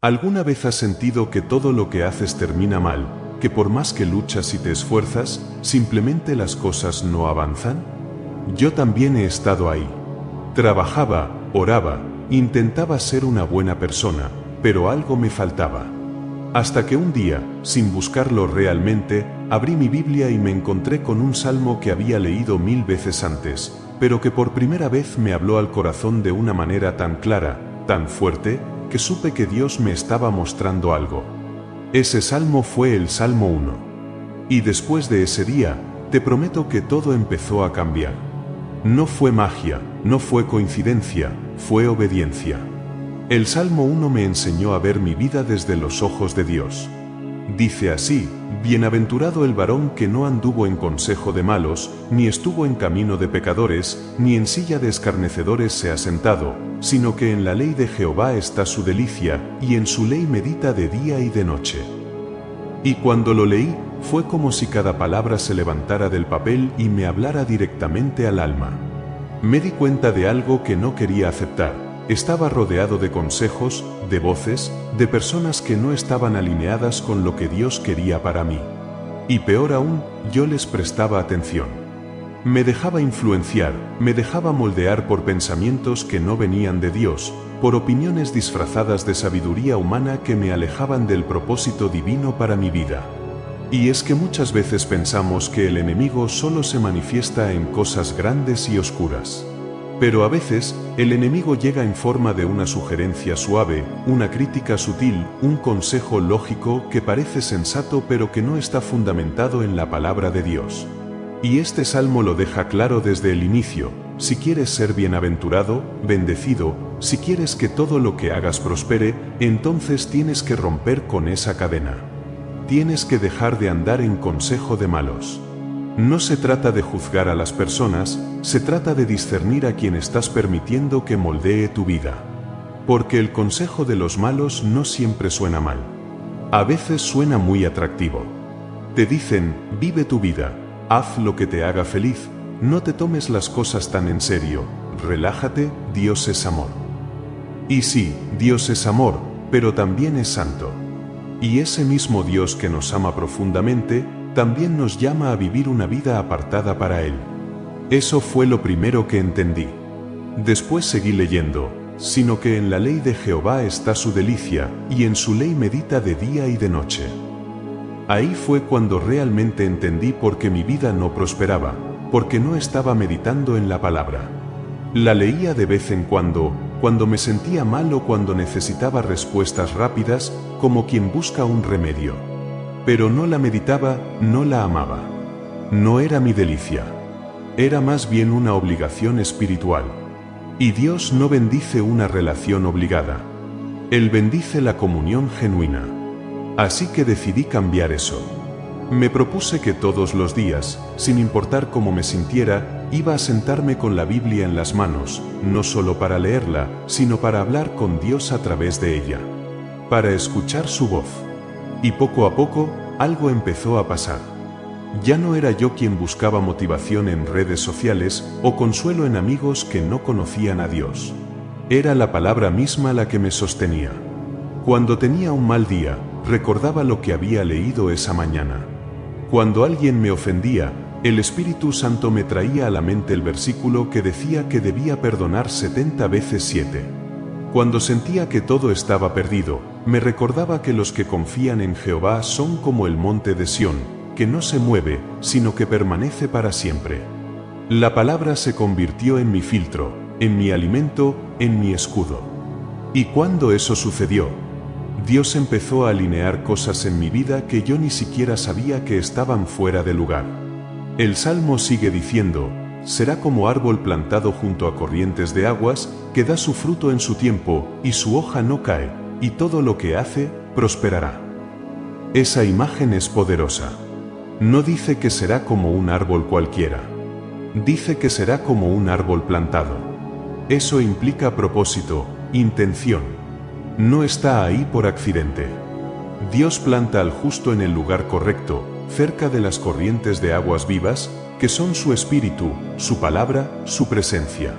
¿Alguna vez has sentido que todo lo que haces termina mal, que por más que luchas y te esfuerzas, simplemente las cosas no avanzan? Yo también he estado ahí. Trabajaba, oraba, intentaba ser una buena persona, pero algo me faltaba. Hasta que un día, sin buscarlo realmente, abrí mi Biblia y me encontré con un salmo que había leído 1000 veces antes, pero que por primera vez me habló al corazón de una manera tan clara, tan fuerte, que supe que Dios me estaba mostrando algo. Ese salmo fue el Salmo 1. Y después de ese día, te prometo que todo empezó a cambiar. No fue magia, no fue coincidencia, fue obediencia. El Salmo 1 me enseñó a ver mi vida desde los ojos de Dios. Dice así: bienaventurado el varón que no anduvo en consejo de malos, ni estuvo en camino de pecadores, ni en silla de escarnecedores se ha sentado, sino que en la ley de Jehová está su delicia, y en su ley medita de día y de noche. Y cuando lo leí, fue como si cada palabra se levantara del papel y me hablara directamente al alma. Me di cuenta de algo que no quería aceptar. Estaba rodeado de consejos, de voces, de personas que no estaban alineadas con lo que Dios quería para mí. Y peor aún, yo les prestaba atención. Me dejaba influenciar, me dejaba moldear por pensamientos que no venían de Dios, por opiniones disfrazadas de sabiduría humana que me alejaban del propósito divino para mi vida. Y es que muchas veces pensamos que el enemigo solo se manifiesta en cosas grandes y oscuras. Pero a veces, el enemigo llega en forma de una sugerencia suave, una crítica sutil, un consejo lógico que parece sensato pero que no está fundamentado en la palabra de Dios. Y este salmo lo deja claro desde el inicio: si quieres ser bienaventurado, bendecido, si quieres que todo lo que hagas prospere, entonces tienes que romper con esa cadena. Tienes que dejar de andar en consejo de malos. No se trata de juzgar a las personas, se trata de discernir a quien estás permitiendo que moldee tu vida. Porque el consejo de los malos no siempre suena mal. A veces suena muy atractivo. Te dicen: vive tu vida, haz lo que te haga feliz, no te tomes las cosas tan en serio, relájate, Dios es amor. Y sí, Dios es amor, pero también es santo. Y ese mismo Dios que nos ama profundamente, también nos llama a vivir una vida apartada para Él. Eso fue lo primero que entendí. Después seguí leyendo: sino que en la ley de Jehová está su delicia, y en su ley medita de día y de noche. Ahí fue cuando realmente entendí por qué mi vida no prosperaba, porque no estaba meditando en la palabra. La leía de vez en cuando me sentía mal o cuando necesitaba respuestas rápidas, como quien busca un remedio. Pero no la meditaba, no la amaba. No era mi delicia. Era más bien una obligación espiritual. Y Dios no bendice una relación obligada. Él bendice la comunión genuina. Así que decidí cambiar eso. Me propuse que todos los días, sin importar cómo me sintiera, iba a sentarme con la Biblia en las manos, no solo para leerla, sino para hablar con Dios a través de ella. Para escuchar su voz. Y poco a poco, algo empezó a pasar. Ya no era yo quien buscaba motivación en redes sociales o consuelo en amigos que no conocían a Dios. Era la palabra misma la que me sostenía. Cuando tenía un mal día, recordaba lo que había leído esa mañana. Cuando alguien me ofendía, el Espíritu Santo me traía a la mente el versículo que decía que debía perdonar 70 veces 7. Cuando sentía que todo estaba perdido, me recordaba que los que confían en Jehová son como el monte de Sión, que no se mueve, sino que permanece para siempre. La palabra se convirtió en mi filtro, en mi alimento, en mi escudo. Y cuando eso sucedió, Dios empezó a alinear cosas en mi vida que yo ni siquiera sabía que estaban fuera de lugar. El Salmo sigue diciendo: será como árbol plantado junto a corrientes de aguas, que da su fruto en su tiempo, y su hoja no cae, y todo lo que hace, prosperará. Esa imagen es poderosa. No dice que será como un árbol cualquiera. Dice que será como un árbol plantado. Eso implica propósito, intención. No está ahí por accidente. Dios planta al justo en el lugar correcto, cerca de las corrientes de aguas vivas, que son su espíritu, su palabra, su presencia.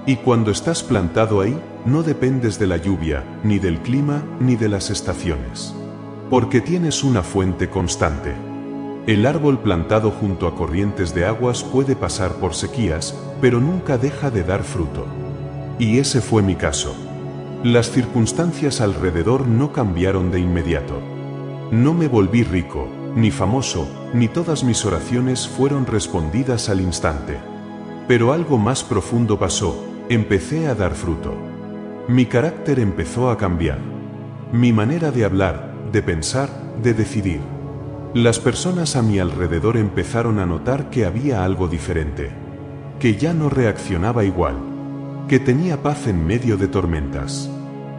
Y cuando estás plantado ahí, no dependes de la lluvia, ni del clima, ni de las estaciones. Porque tienes una fuente constante. El árbol plantado junto a corrientes de aguas puede pasar por sequías, pero nunca deja de dar fruto. Y ese fue mi caso. Las circunstancias alrededor no cambiaron de inmediato. No me volví rico, ni famoso, ni todas mis oraciones fueron respondidas al instante. Pero algo más profundo pasó, empecé a dar fruto. Mi carácter empezó a cambiar. Mi manera de hablar, de pensar, de decidir. Las personas a mi alrededor empezaron a notar que había algo diferente. Que ya no reaccionaba igual. Que tenía paz en medio de tormentas.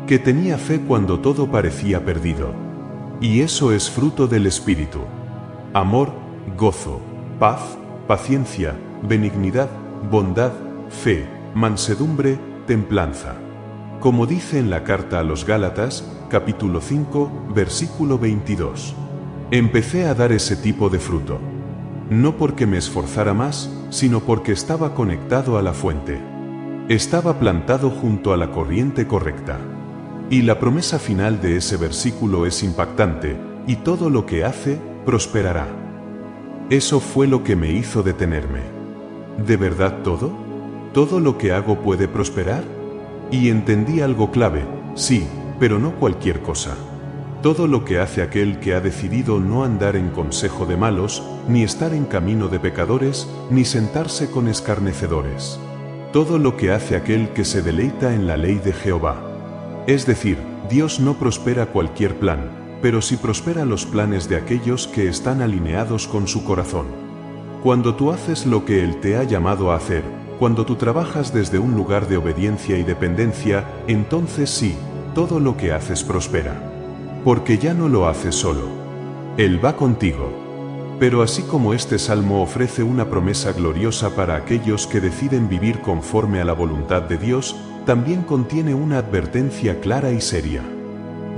Que tenía fe cuando todo parecía perdido. Y eso es fruto del Espíritu. Amor, gozo, paz, paciencia, benignidad, bondad, fe, mansedumbre, templanza. Como dice en la carta a los Gálatas, capítulo 5, versículo 22. Empecé a dar ese tipo de fruto. No porque me esforzara más, sino porque estaba conectado a la fuente. Estaba plantado junto a la corriente correcta. Y la promesa final de ese versículo es impactante, y todo lo que hace, prosperará. Eso fue lo que me hizo detenerme. ¿De verdad todo? ¿Todo lo que hago puede prosperar? Y entendí algo clave, sí, pero no cualquier cosa. Todo lo que hace aquel que ha decidido no andar en consejo de malos, ni estar en camino de pecadores, ni sentarse con escarnecedores. Todo lo que hace aquel que se deleita en la ley de Jehová. Es decir, Dios no prospera cualquier plan, pero sí prospera los planes de aquellos que están alineados con su corazón. Cuando tú haces lo que Él te ha llamado a hacer, cuando tú trabajas desde un lugar de obediencia y dependencia, entonces sí, todo lo que haces prospera. Porque ya no lo haces solo. Él va contigo. Pero así como este salmo ofrece una promesa gloriosa para aquellos que deciden vivir conforme a la voluntad de Dios, también contiene una advertencia clara y seria.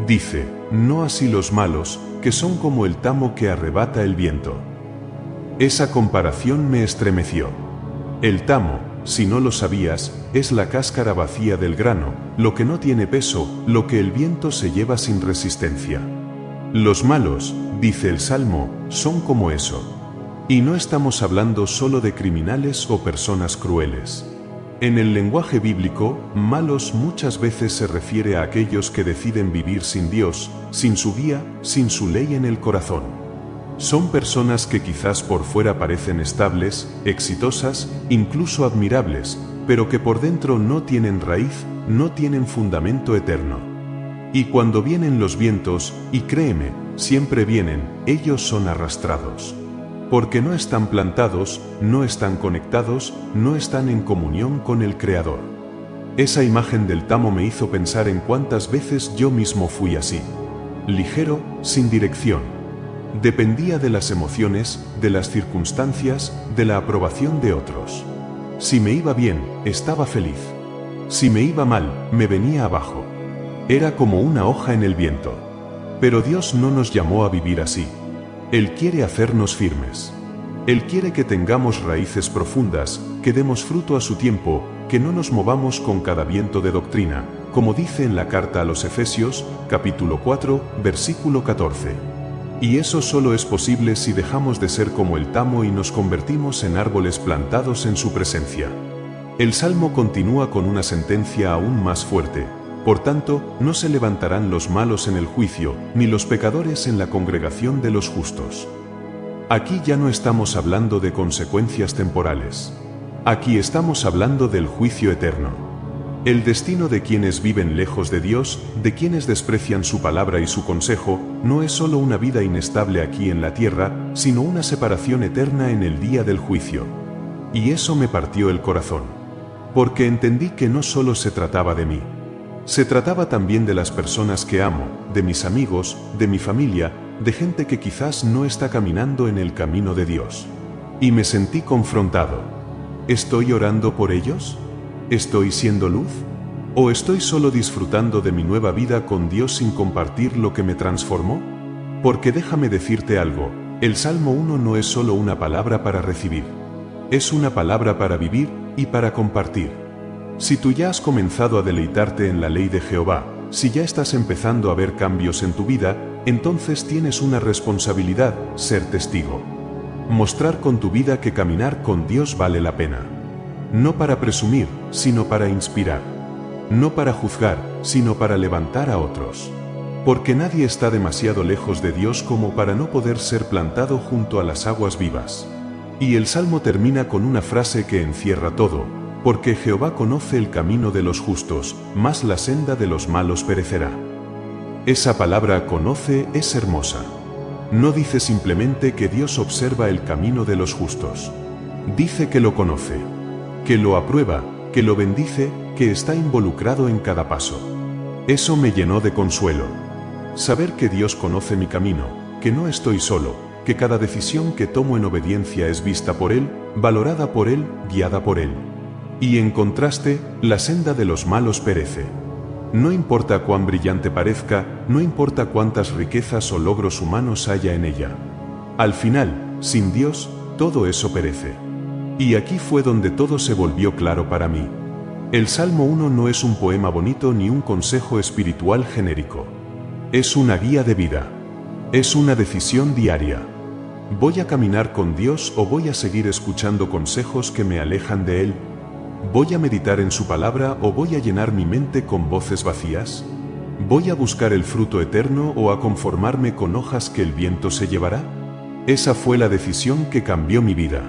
Dice, no así los malos, que son como el tamo que arrebata el viento. Esa comparación me estremeció. El tamo, si no lo sabías, es la cáscara vacía del grano, lo que no tiene peso, lo que el viento se lleva sin resistencia. Los malos, dice el Salmo, son como eso. Y no estamos hablando solo de criminales o personas crueles. En el lenguaje bíblico, malos muchas veces se refiere a aquellos que deciden vivir sin Dios, sin su guía, sin su ley en el corazón. Son personas que quizás por fuera parecen estables, exitosas, incluso admirables, pero que por dentro no tienen raíz, no tienen fundamento eterno. Y cuando vienen los vientos, y créeme, siempre vienen, ellos son arrastrados. Porque no están plantados, no están conectados, no están en comunión con el Creador. Esa imagen del tamo me hizo pensar en cuántas veces yo mismo fui así. Ligero, sin dirección. Dependía de las emociones, de las circunstancias, de la aprobación de otros. Si me iba bien, estaba feliz. Si me iba mal, me venía abajo. Era como una hoja en el viento. Pero Dios no nos llamó a vivir así. Él quiere hacernos firmes. Él quiere que tengamos raíces profundas, que demos fruto a su tiempo, que no nos movamos con cada viento de doctrina, como dice en la carta a los Efesios, capítulo 4, versículo 14. Y eso solo es posible si dejamos de ser como el tamo y nos convertimos en árboles plantados en su presencia. El Salmo continúa con una sentencia aún más fuerte. Por tanto, no se levantarán los malos en el juicio, ni los pecadores en la congregación de los justos. Aquí ya no estamos hablando de consecuencias temporales. Aquí estamos hablando del juicio eterno. El destino de quienes viven lejos de Dios, de quienes desprecian su palabra y su consejo, no es solo una vida inestable aquí en la tierra, sino una separación eterna en el día del juicio. Y eso me partió el corazón. Porque entendí que no solo se trataba de mí. Se trataba también de las personas que amo, de mis amigos, de mi familia, de gente que quizás no está caminando en el camino de Dios. Y me sentí confrontado. ¿Estoy orando por ellos? ¿Estoy siendo luz? ¿O estoy solo disfrutando de mi nueva vida con Dios sin compartir lo que me transformó? Porque déjame decirte algo, el Salmo 1 no es solo una palabra para recibir. Es una palabra para vivir y para compartir. Si tú ya has comenzado a deleitarte en la ley de Jehová, si ya estás empezando a ver cambios en tu vida, entonces tienes una responsabilidad: ser testigo. Mostrar con tu vida que caminar con Dios vale la pena. No para presumir, sino para inspirar. No para juzgar, sino para levantar a otros. Porque nadie está demasiado lejos de Dios como para no poder ser plantado junto a las aguas vivas. Y el Salmo termina con una frase que encierra todo: porque Jehová conoce el camino de los justos, mas la senda de los malos perecerá. Esa palabra conoce es hermosa. No dice simplemente que Dios observa el camino de los justos. Dice que lo conoce, que lo aprueba, que lo bendice, que está involucrado en cada paso. Eso me llenó de consuelo. Saber que Dios conoce mi camino, que no estoy solo, que cada decisión que tomo en obediencia es vista por Él, valorada por Él, guiada por Él. Y en contraste, la senda de los malos perece. No importa cuán brillante parezca, no importa cuántas riquezas o logros humanos haya en ella. Al final, sin Dios, todo eso perece. Y aquí fue donde todo se volvió claro para mí. El Salmo 1 no es un poema bonito ni un consejo espiritual genérico. Es una guía de vida. Es una decisión diaria. ¿Voy a caminar con Dios o voy a seguir escuchando consejos que me alejan de Él? ¿Voy a meditar en su palabra o voy a llenar mi mente con voces vacías? ¿Voy a buscar el fruto eterno o a conformarme con hojas que el viento se llevará? Esa fue la decisión que cambió mi vida.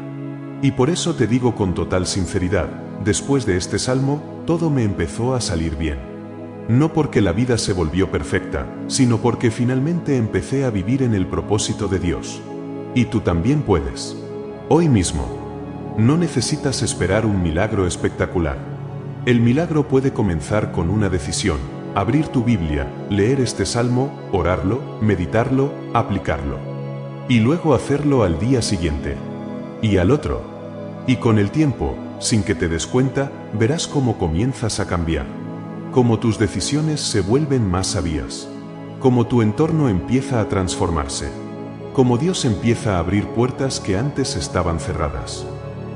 Y por eso te digo con total sinceridad, después de este salmo, todo me empezó a salir bien. No porque la vida se volvió perfecta, sino porque finalmente empecé a vivir en el propósito de Dios. Y tú también puedes. Hoy mismo. No necesitas esperar un milagro espectacular. El milagro puede comenzar con una decisión: abrir tu Biblia, leer este salmo, orarlo, meditarlo, aplicarlo. Y luego hacerlo al día siguiente. Y al otro. Y con el tiempo, sin que te des cuenta, verás cómo comienzas a cambiar. Cómo tus decisiones se vuelven más sabias. Cómo tu entorno empieza a transformarse. Cómo Dios empieza a abrir puertas que antes estaban cerradas.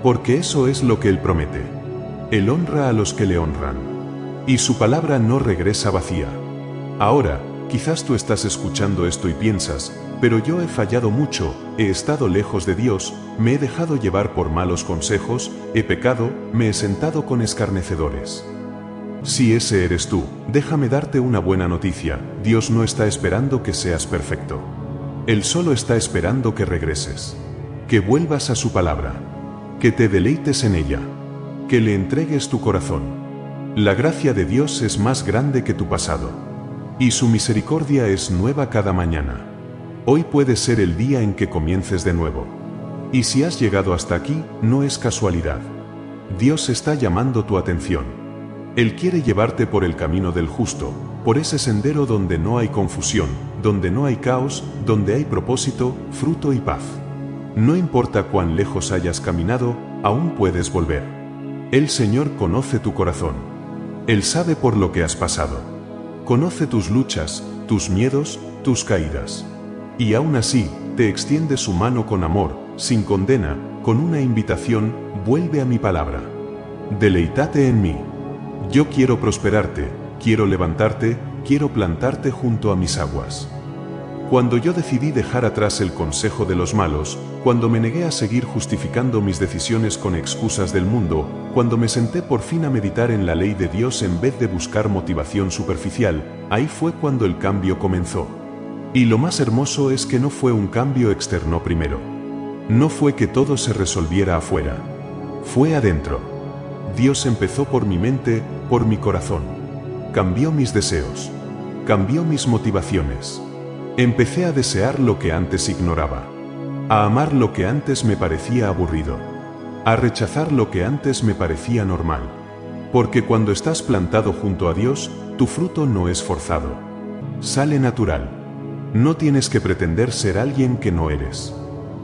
Porque eso es lo que Él promete. Él honra a los que le honran. Y su palabra no regresa vacía. Ahora, quizás tú estás escuchando esto y piensas: pero yo he fallado mucho, he estado lejos de Dios, me he dejado llevar por malos consejos, he pecado, me he sentado con escarnecedores. Si ese eres tú, déjame darte una buena noticia: Dios no está esperando que seas perfecto. Él solo está esperando que regreses. Que vuelvas a su palabra. Que te deleites en ella. Que le entregues tu corazón. La gracia de Dios es más grande que tu pasado. Y su misericordia es nueva cada mañana. Hoy puede ser el día en que comiences de nuevo. Y si has llegado hasta aquí, no es casualidad. Dios está llamando tu atención. Él quiere llevarte por el camino del justo, por ese sendero donde no hay confusión, donde no hay caos, donde hay propósito, fruto y paz. No importa cuán lejos hayas caminado, aún puedes volver. El Señor conoce tu corazón. Él sabe por lo que has pasado. Conoce tus luchas, tus miedos, tus caídas. Y aún así, te extiende su mano con amor, sin condena, con una invitación: vuelve a mi palabra. Deleítate en mí. Yo quiero prosperarte, quiero levantarte, quiero plantarte junto a mis aguas. Cuando yo decidí dejar atrás el consejo de los malos, cuando me negué a seguir justificando mis decisiones con excusas del mundo, cuando me senté por fin a meditar en la ley de Dios en vez de buscar motivación superficial, ahí fue cuando el cambio comenzó. Y lo más hermoso es que no fue un cambio externo primero. No fue que todo se resolviera afuera. Fue adentro. Dios empezó por mi mente, por mi corazón. Cambió mis deseos. Cambió mis motivaciones. Empecé a desear lo que antes ignoraba. A amar lo que antes me parecía aburrido. A rechazar lo que antes me parecía normal. Porque cuando estás plantado junto a Dios, tu fruto no es forzado. Sale natural. No tienes que pretender ser alguien que no eres.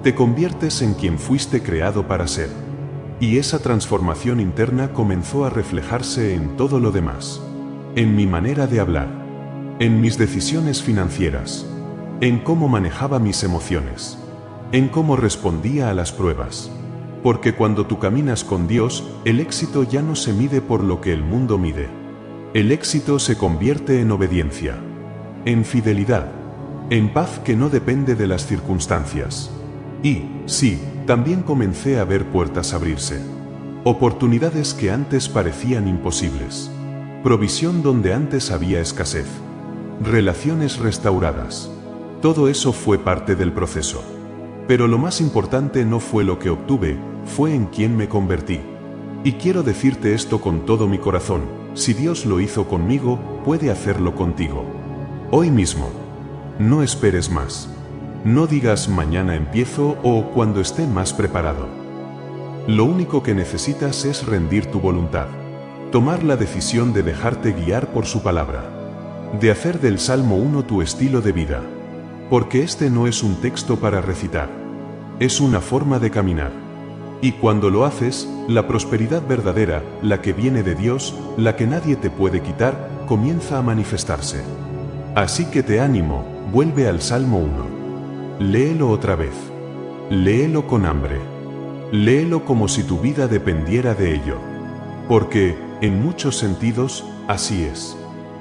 Te conviertes en quien fuiste creado para ser. Y esa transformación interna comenzó a reflejarse en todo lo demás. En mi manera de hablar. En mis decisiones financieras. En cómo manejaba mis emociones. En cómo respondía a las pruebas. Porque cuando tú caminas con Dios, el éxito ya no se mide por lo que el mundo mide. El éxito se convierte en obediencia, en fidelidad, en paz que no depende de las circunstancias. Y, sí, también comencé a ver puertas abrirse. Oportunidades que antes parecían imposibles. Provisión donde antes había escasez. Relaciones restauradas. Todo eso fue parte del proceso. Pero lo más importante no fue lo que obtuve, fue en quien me convertí. Y quiero decirte esto con todo mi corazón: si Dios lo hizo conmigo, puede hacerlo contigo. Hoy mismo. No esperes más. No digas mañana empiezo o cuando esté más preparado. Lo único que necesitas es rendir tu voluntad. Tomar la decisión de dejarte guiar por su palabra. De hacer del Salmo 1 tu estilo de vida. Porque este no es un texto para recitar. Es una forma de caminar. Y cuando lo haces, la prosperidad verdadera, la que viene de Dios, la que nadie te puede quitar, comienza a manifestarse. Así que te animo, vuelve al Salmo 1. Léelo otra vez. Léelo con hambre. Léelo como si tu vida dependiera de ello. Porque, en muchos sentidos, así es.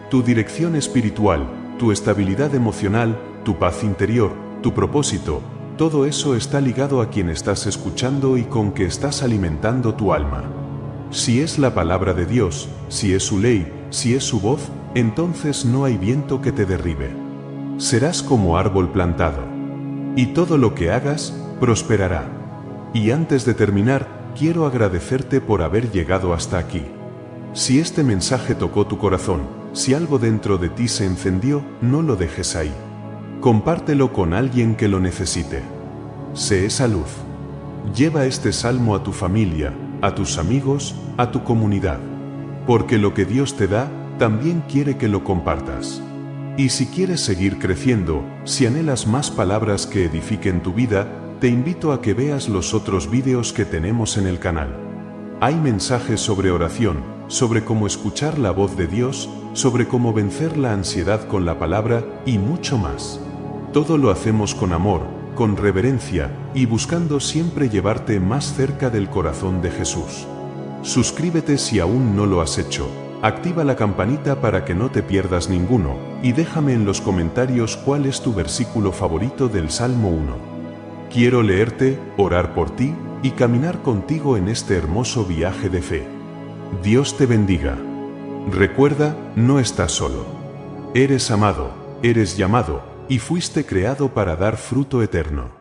Tu dirección espiritual, tu estabilidad emocional, tu paz interior, tu propósito, todo eso está ligado a quien estás escuchando y con que estás alimentando tu alma. Si es la palabra de Dios, si es su ley, si es su voz, entonces no hay viento que te derribe. Serás como árbol plantado. Y todo lo que hagas, prosperará. Y antes de terminar, quiero agradecerte por haber llegado hasta aquí. Si este mensaje tocó tu corazón, si algo dentro de ti se encendió, no lo dejes ahí. Compártelo con alguien que lo necesite. Sé esa luz. Lleva este salmo a tu familia, a tus amigos, a tu comunidad. Porque lo que Dios te da, también quiere que lo compartas. Y si quieres seguir creciendo, si anhelas más palabras que edifiquen tu vida, te invito a que veas los otros vídeos que tenemos en el canal. Hay mensajes sobre oración, sobre cómo escuchar la voz de Dios, sobre cómo vencer la ansiedad con la palabra y mucho más. Todo lo hacemos con amor, con reverencia y buscando siempre llevarte más cerca del corazón de Jesús. Suscríbete si aún no lo has hecho. Activa la campanita para que no te pierdas ninguno, y déjame en los comentarios cuál es tu versículo favorito del Salmo 1. Quiero leerte, orar por ti, y caminar contigo en este hermoso viaje de fe. Dios te bendiga. Recuerda, no estás solo. Eres amado, eres llamado, y fuiste creado para dar fruto eterno.